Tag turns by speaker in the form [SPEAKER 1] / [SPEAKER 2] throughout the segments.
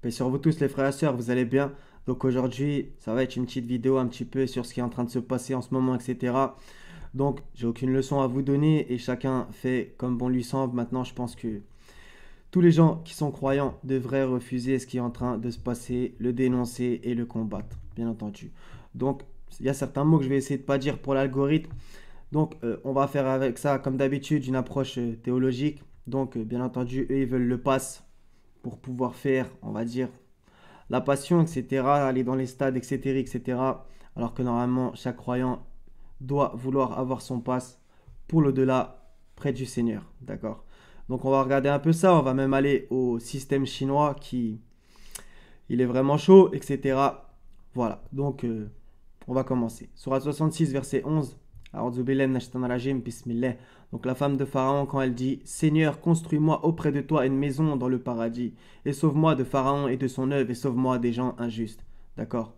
[SPEAKER 1] Paix sur vous tous les frères et sœurs, vous allez bien? Donc aujourd'hui, ça va être une petite vidéo un petit peu sur ce qui est en train de se passer en ce moment, etc. Donc j'ai aucune leçon à vous donner et chacun fait comme bon lui semble. Maintenant, je pense que tous les gens qui sont croyants devraient refuser ce qui est en train de se passer, le dénoncer et le combattre, bien entendu. Donc il y a certains mots que je vais essayer de pas dire pour l'algorithme. Donc on va faire avec ça, comme d'habitude, une approche théologique. Donc bien entendu, eux, ils veulent le pass pour pouvoir faire, on va dire, la passion, etc., aller dans les stades, etc., etc., alors que normalement, chaque croyant doit vouloir avoir son passe pour l'au-delà, près du Seigneur, d'accord? Donc on va regarder un peu ça, on va même aller au système chinois qui, il est vraiment chaud, etc. Voilà, donc on va commencer. Sourate 66, verset 11. A'udhu billahi minash shaitanir rajim, bismillah. Donc la femme de Pharaon, quand elle dit Seigneur, construis-moi auprès de toi une maison dans le paradis, et sauve-moi de Pharaon et de son œuvre, et sauve-moi des gens injustes. D'accord?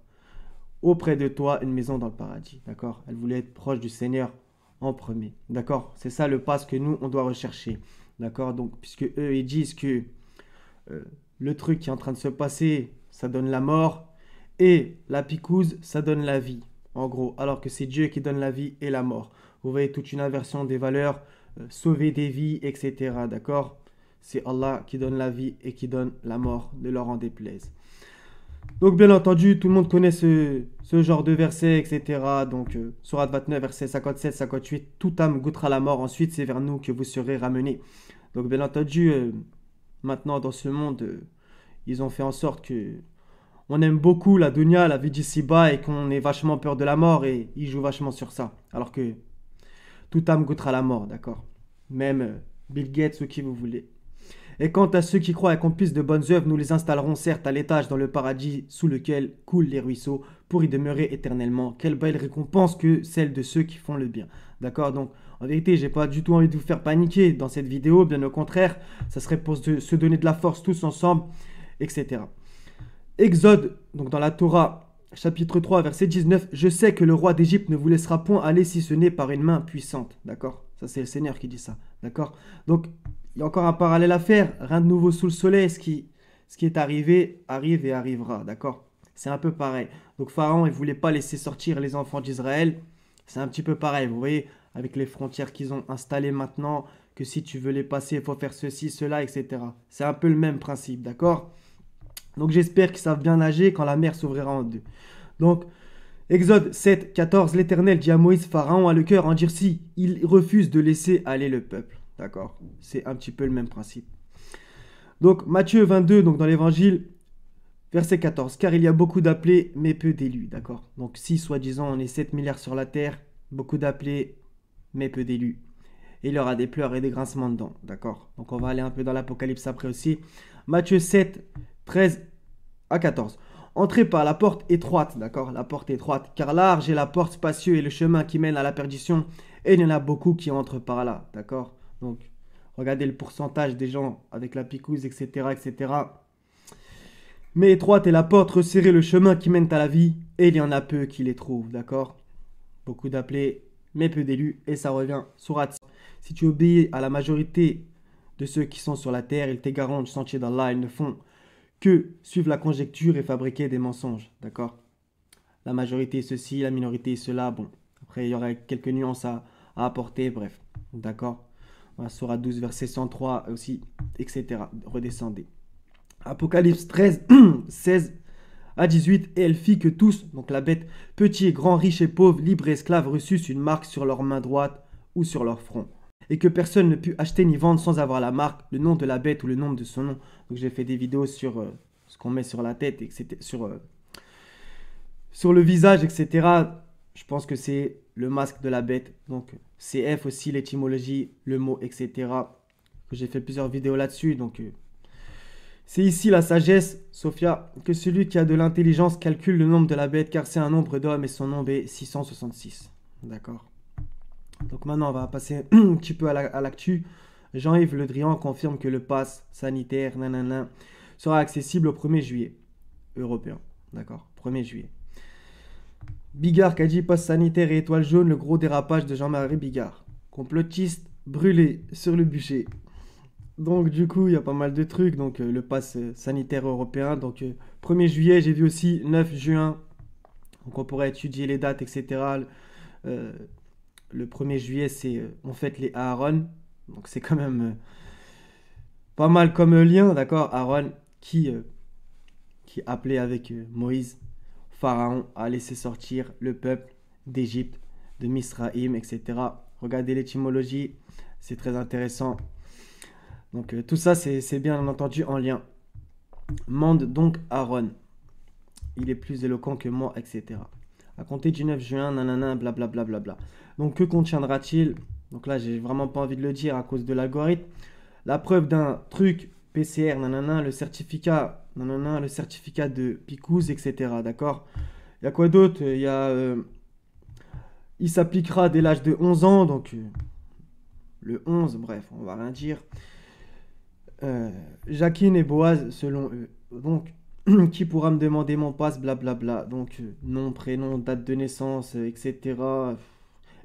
[SPEAKER 1] Auprès de toi une maison dans le paradis. D'accord? Elle voulait être proche du Seigneur en premier. D'accord? C'est ça le passe que nous, on doit rechercher. D'accord? Donc, puisque eux, ils disent que euh, le truc qui est en train de se passer, ça donne la mort, et la picouse, ça donne la vie, en gros, alors que c'est Dieu qui donne la vie et la mort. Vous voyez toute une inversion des valeurs, sauver des vies, etc. D'accord? C'est Allah qui donne la vie et qui donne la mort, ne leur en déplaise. Donc bien entendu, tout le monde connaît ce genre de verset, etc. Donc Sourate 29, verset 57, 58, toute âme goûtera la mort, ensuite c'est vers nous que vous serez ramenés. Donc bien entendu, maintenant dans ce monde, ils ont fait en sorte que on aime beaucoup la dunya, la vie d'ici-bas et qu'on ait vachement peur de la mort et ils jouent vachement sur ça. Alors que toute âme goûtera la mort, d'accord? Même Bill Gates ou qui vous voulez. Et quant à ceux qui croient et accomplissent de bonnes œuvres, nous les installerons certes à l'étage dans le paradis sous lequel coulent les ruisseaux pour y demeurer éternellement. Quelle belle récompense que celle de ceux qui font le bien. D'accord? Donc, en vérité, j'ai pas du tout envie de vous faire paniquer dans cette vidéo, bien au contraire, ça serait pour se donner de la force tous ensemble, etc. Exode, donc dans la Torah, chapitre 3, verset 19, je sais que le roi d'Égypte ne vous laissera point aller si ce n'est par une main puissante. D'accord? Ça, c'est le Seigneur qui dit ça. D'accord? Donc, il y a encore un parallèle à faire. Rien de nouveau sous le soleil. Ce qui est arrivé, arrive et arrivera. D'accord? C'est un peu pareil. Donc, Pharaon, il ne voulait pas laisser sortir les enfants d'Israël. C'est un petit peu pareil. Vous voyez, avec les frontières qu'ils ont installées maintenant, que si tu veux les passer, il faut faire ceci, cela, etc. C'est un peu le même principe. D'accord? Donc j'espère qu'ils savent bien nager quand la mer s'ouvrira en deux. Donc, Exode 7, 14, l'Éternel dit à Moïse, Pharaon a le cœur endurci, il refuse de laisser aller le peuple. D'accord? C'est un petit peu le même principe. Donc Matthieu 22, donc dans l'Évangile, verset 14, car il y a beaucoup d'appelés, mais peu d'élus. D'accord? Donc si, soi-disant, on est 7 milliards sur la terre, beaucoup d'appelés, mais peu d'élus. Et il y aura des pleurs et des grincements de dents. D'accord? Donc on va aller un peu dans l'Apocalypse après aussi. Matthieu 7, 13 à 14. Entrez par la porte étroite, d'accord? La porte étroite, car large est la porte spacieuse et le chemin qui mène à la perdition, et il y en a beaucoup qui entrent par là, d'accord? Donc, regardez le pourcentage des gens avec la picouse, etc., etc. Mais étroite est la porte, resserrez le chemin qui mène à la vie, et il y en a peu qui les trouvent, d'accord? Beaucoup d'appelés, mais peu d'élus, et ça revient sourate. Si tu obéis à la majorité de ceux qui sont sur la terre, ils t'égareront du sentier d'Allah, ils ne font que suivre la conjecture et fabriquer des mensonges, d'accord? La majorité est ceci, la minorité est cela, bon. Après, il y aurait quelques nuances à apporter, bref, d'accord? Voilà, Sourate 12, verset 103 aussi, etc. Redescendez. Apocalypse 13, 16 à 18, et elle fit que tous, donc la bête, petits et grands, riches et pauvres, libres et esclaves, reçussent une marque sur leur main droite ou sur leur front. Et que personne ne put acheter ni vendre sans avoir la marque, le nom de la bête ou le nom de son nom. Donc j'ai fait des vidéos sur ce qu'on met sur la tête, etc., sur le visage, etc. Je pense que c'est le masque de la bête. Donc CF aussi, l'étymologie, le mot, etc. Que j'ai fait plusieurs vidéos là-dessus. Donc c'est ici la sagesse, Sophia, que celui qui a de l'intelligence calcule le nombre de la bête, car c'est un nombre d'hommes et son nombre est 666. D'accord. Donc maintenant, on va passer un petit peu à l'actu. Jean-Yves Le Drian confirme que le pass sanitaire nanana, sera accessible au 1er juillet. Européen. D'accord. 1er juillet. Bigard qui a dit pass sanitaire et étoile jaune, le gros dérapage de Jean-Marie Bigard. Complotiste brûlé sur le bûcher. Donc du coup, il y a pas mal de trucs. Donc le pass sanitaire européen. Donc 1er juillet, j'ai vu aussi 9 juin. Donc on pourrait étudier les dates, etc. Euh, le 1er juillet, c'est on fête les Aaron. Donc c'est quand même pas mal comme lien, d'accord? Aaron qui appelait avec Moïse, Pharaon, à laisser sortir le peuple d'Égypte, de Misraïm, etc. Regardez l'étymologie, c'est très intéressant. Donc tout ça, c'est bien entendu en lien. Mande donc Aaron. Il est plus éloquent que moi, etc. À compter du 9 juin, nanana, blablabla. Bla, bla, bla. Donc que contiendra-t-il? Donc là, j'ai vraiment pas envie de le dire à cause de l'algorithme. La preuve d'un truc PCR, nanana, le certificat de Picouz, etc. D'accord? Il y a quoi d'autre? Il s'appliquera dès l'âge de 11 ans, donc le 11, bref, on va rien dire. Jacqueline et Boaz, selon eux. Donc, qui pourra me demander mon passe, blablabla. Donc, nom, prénom, date de naissance, etc.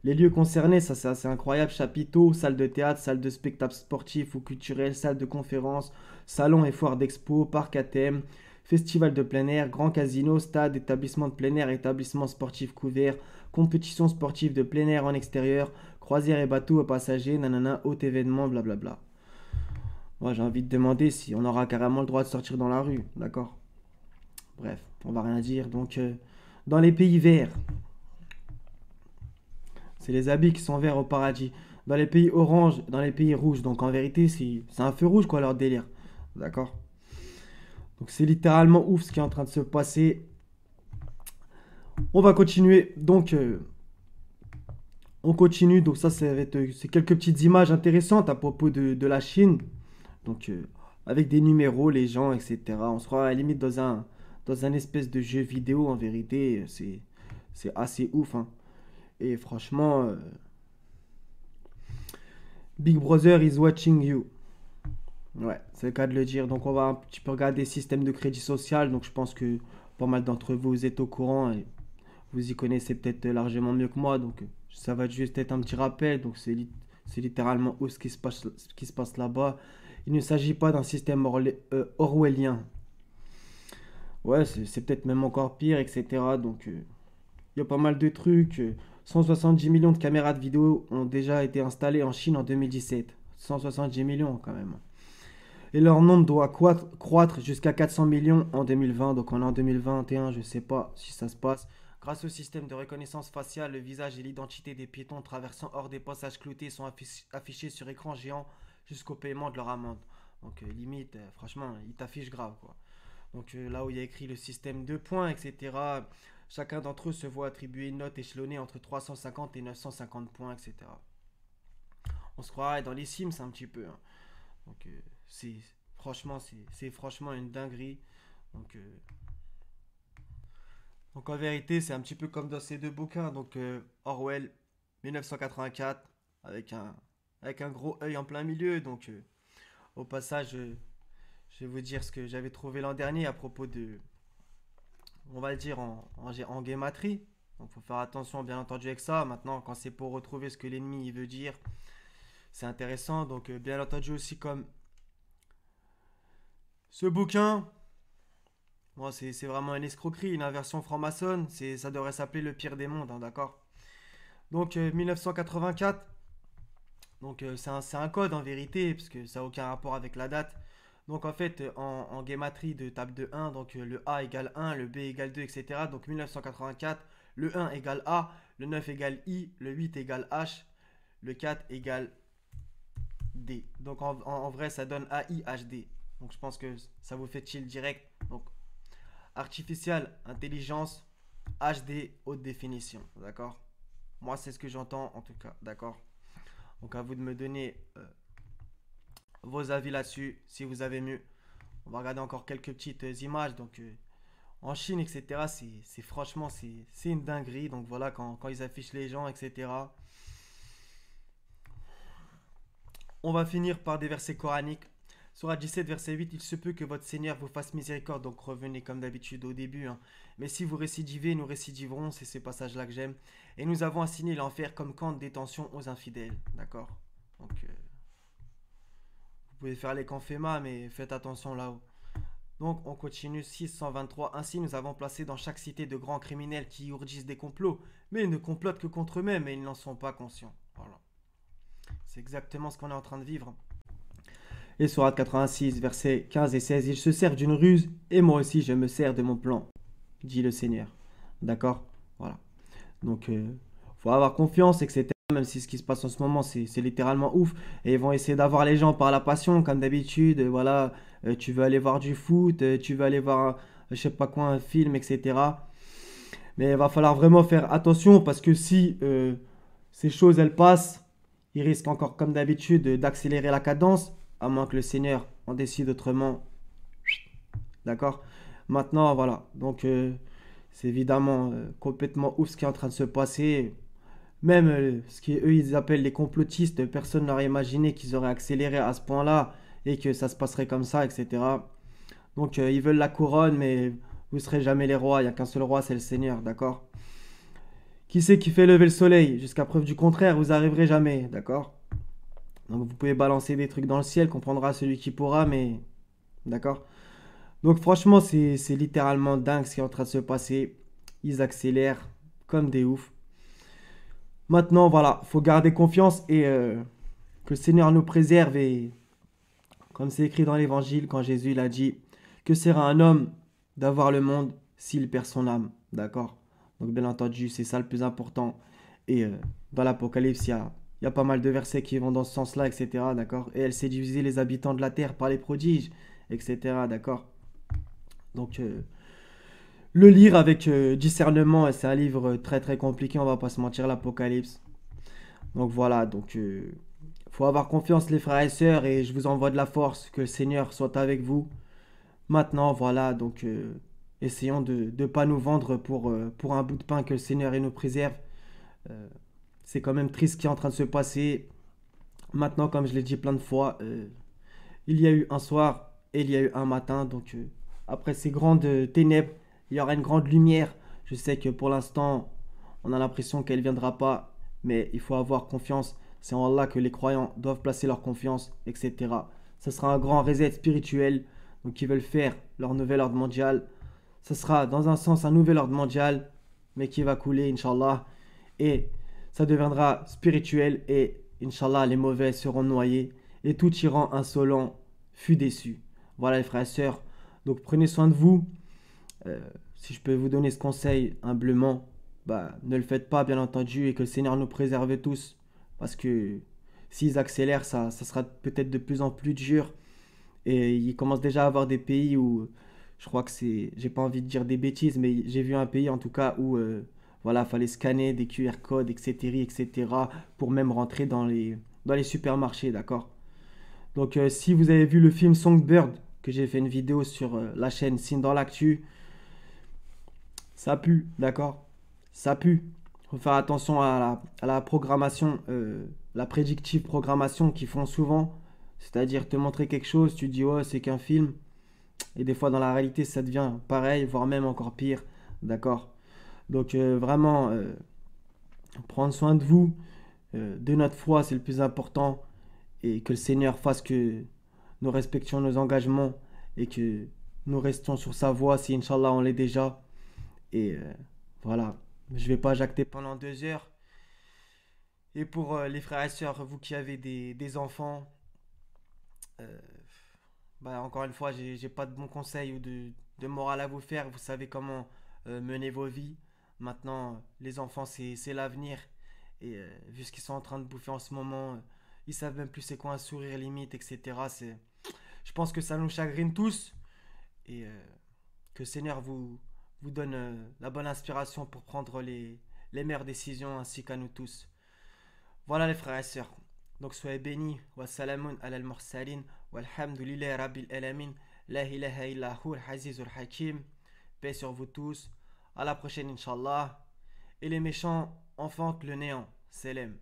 [SPEAKER 1] Les lieux concernés, ça c'est assez incroyable. Chapiteaux, salle de théâtre, salle de spectacle sportif ou culturel, salle de conférence, salon et foire d'expo, parc à thème, festival de plein air, grand casino, stade, établissement de plein air, établissement sportif couvert, compétition sportive de plein air en extérieur, croisière et bateau aux passagers, nanana, haut événement, blablabla. Moi j'ai envie de demander si on aura carrément le droit de sortir dans la rue, d'accord? Bref, on va rien dire. Donc, dans les pays verts, c'est les habits qui sont verts au paradis. Dans les pays orange, dans les pays rouges. Donc en vérité, c'est un feu rouge quoi leur délire. D'accord? Donc c'est littéralement ouf ce qui est en train de se passer. On va continuer. Donc on continue. Donc ça c'est quelques petites images intéressantes à propos de la Chine. Donc avec des numéros, les gens, etc. On se croit à la limite dans un espèce de jeu vidéo en vérité. C'est assez ouf. Hein. Et franchement, Big Brother is watching you. Ouais, c'est le cas de le dire. Donc on va un petit peu regarder le système de crédit social. Donc je pense que pas mal d'entre vous êtes au courant et vous y connaissez peut-être largement mieux que moi. Donc ça va juste être un petit rappel. Donc c'est littéralement où ce qui se passe là-bas. Il ne s'agit pas d'un système orwellien. Ouais, c'est peut-être même encore pire, etc. Donc il y a pas mal de trucs. 170 millions de caméras de vidéo ont déjà été installées en Chine en 2017. 170 millions quand même. Et leur nombre doit croître jusqu'à 400 millions en 2020. Donc on est en 2021, je ne sais pas si ça se passe. Grâce au système de reconnaissance faciale, le visage et l'identité des piétons traversant hors des passages cloutés sont affichés sur écran géant jusqu'au paiement de leur amende. Donc limite, franchement, ils t'affichent grave quoi. Donc là où il y a écrit le système de points, etc. Chacun d'entre eux se voit attribuer une note échelonnée entre 350 et 950 points, etc. On se croirait dans les Sims un petit peu. Hein. Donc c'est c'est franchement une dinguerie. Donc, donc en vérité, c'est un petit peu comme dans ces deux bouquins. Donc Orwell 1984 avec un gros œil en plein milieu. Donc au passage, je vais vous dire ce que j'avais trouvé l'an dernier à propos de, on va le dire en guématrie. Donc faut faire attention bien entendu avec ça. Maintenant, quand c'est pour retrouver ce que l'ennemi il veut dire, c'est intéressant. Donc bien entendu aussi comme ce bouquin, bon, c'est vraiment une escroquerie, une inversion franc-maçonne. Ça devrait s'appeler le pire des mondes, hein, d'accord? Donc 1984, donc c'est un code en vérité, parce que ça n'a aucun rapport avec la date. Donc en fait, en guématrie de table de 1, donc le A égale 1, le B égale 2, etc. Donc 1984, le 1 égale A, le 9 égale I, le 8 égale H, le 4 égale D. Donc en vrai, ça donne AIHD. Donc je pense que ça vous fait chill direct. Donc artificial intelligence HD haute définition, d'accord? Moi, c'est ce que j'entends en tout cas, d'accord? Donc à vous de me donner vos avis là-dessus, si vous avez mieux. On va regarder encore quelques petites images. Donc en Chine, etc., c'est franchement, c'est une dinguerie. Donc voilà, quand ils affichent les gens, etc. On va finir par des versets coraniques. Surah 17, verset 8, il se peut que votre Seigneur vous fasse miséricorde, donc revenez comme d'habitude au début. Hein. Mais si vous récidivez, nous récidiverons, c'est ces passages-là que j'aime. Et nous avons assigné l'enfer comme camp de détention aux infidèles. D'accord? Donc, vous Vous pouvez faire les confémas, mais faites attention là-haut. Donc on continue 623. Ainsi nous avons placé dans chaque cité de grands criminels qui ourdissent des complots, mais ils ne complotent que contre eux-mêmes et ils n'en sont pas conscients. Voilà. C'est exactement ce qu'on est en train de vivre. Et Sourate 86, versets 15 et 16, ils se servent d'une ruse et moi aussi je me sers de mon plan, dit le Seigneur. D'accord. Voilà. Donc faut avoir confiance, etc. Même si ce qui se passe en ce moment, c'est littéralement ouf. Et ils vont essayer d'avoir les gens par la passion, comme d'habitude. Voilà, tu veux aller voir du foot, tu veux aller voir, je sais pas quoi, un film, etc. Mais il va falloir vraiment faire attention parce que si ces choses, elles passent, ils risquent encore, comme d'habitude, d'accélérer la cadence, à moins que le Seigneur en décide autrement. D'accord. Maintenant, voilà. Donc, c'est évidemment complètement ouf ce qui est en train de se passer. Même ce qu'eux ils appellent les complotistes, personne n'aurait imaginé qu'ils auraient accéléré à ce point-là et que ça se passerait comme ça, etc. Donc ils veulent la couronne, mais vous serez jamais les rois, il n'y a qu'un seul roi, c'est le Seigneur, d'accord? Qui c'est qui fait lever le soleil? Jusqu'à preuve du contraire, vous arriverez jamais, d'accord? Donc vous pouvez balancer des trucs dans le ciel, comprendra celui qui pourra, mais d'accord? Donc franchement, c'est littéralement dingue ce qui est en train de se passer. Ils accélèrent comme des oufs. Maintenant, voilà, faut garder confiance et que le Seigneur nous préserve. Et comme c'est écrit dans l'Évangile, quand Jésus l'a dit, que sera un homme d'avoir le monde s'il perd son âme. D'accord. Donc, bien entendu, c'est ça le plus important. Et dans l'Apocalypse, il y a pas mal de versets qui vont dans ce sens-là, etc. D'accord. Et elle s'est divisée les habitants de la terre par les prodiges, etc. D'accord. Donc, le lire avec discernement, c'est un livre très très compliqué, on va pas se mentir, l'Apocalypse. Donc voilà, donc faut avoir confiance les frères et sœurs et je vous envoie de la force, que le Seigneur soit avec vous. Maintenant, voilà, donc essayons de ne pas nous vendre pour un bout de pain, que le Seigneur il nous préserve. Euh, c'est quand même triste ce qui est en train de se passer. Maintenant, comme je l'ai dit plein de fois, il y a eu un soir et il y a eu un matin, donc après ces grandes ténèbres, il y aura une grande lumière. Je sais que pour l'instant, on a l'impression qu'elle ne viendra pas, mais il faut avoir confiance. C'est en Allah que les croyants doivent placer leur confiance, etc. Ce sera un grand reset spirituel. Donc ils veulent faire leur nouvel ordre mondial. Ce sera dans un sens un nouvel ordre mondial, mais qui va couler, Inch'Allah. Et ça deviendra spirituel et Inch'Allah les mauvais seront noyés. Et tout tyran insolent fut déçu. Voilà les frères et sœurs. Donc prenez soin de vous. Euh, si je peux vous donner ce conseil humblement, bah, ne le faites pas bien entendu et que le Seigneur nous préserve tous. Parce que s'ils accélèrent, ça sera peut-être de plus en plus dur. Et ils commencent déjà à avoir des pays où, je crois que c'est, j'ai pas envie de dire des bêtises, mais j'ai vu un pays en tout cas où, voilà, fallait scanner des QR codes, etc., etc., pour même rentrer dans les supermarchés, d'accord? Donc si vous avez vu le film Songbird, que j'ai fait une vidéo sur la chaîne Signe dans l'actu, ça pue, d'accord? Ça pue. Faut faire attention à la programmation, la prédictive programmation qu'ils font souvent. C'est-à-dire te montrer quelque chose, tu dis ouais c'est qu'un film. Et des fois dans la réalité ça devient pareil, voire même encore pire. D'accord? Donc vraiment, prendre soin de vous, de notre foi c'est le plus important. Et que le Seigneur fasse que nous respections nos engagements et que nous restions sur sa voie si Inch'Allah on l'est déjà. Et voilà, je vais pas jacter pendant 2 heures. Et pour les frères et sœurs, vous qui avez des enfants, euh, bah, encore une fois, j'ai pas de bons conseils ou de morale à vous faire. Vous savez comment mener vos vies. Maintenant, les enfants, c'est l'avenir. Et vu ce qu'ils sont en train de bouffer en ce moment, ils savent même plus c'est quoi un sourire limite, etc. Je pense que ça nous chagrine tous. Et que le Seigneur vous donne la bonne inspiration pour prendre les meilleures décisions ainsi qu'à nous tous. Voilà les frères et sœurs. Donc soyez bénis. Wassalamun ala al-mursalin. Walhamdulillahi rabbil alamin. La ilaha illa hu al-hazizul hakim. Paix sur vous tous. À la prochaine, Inch'Allah. Et les méchants enfantent le néant. Salam.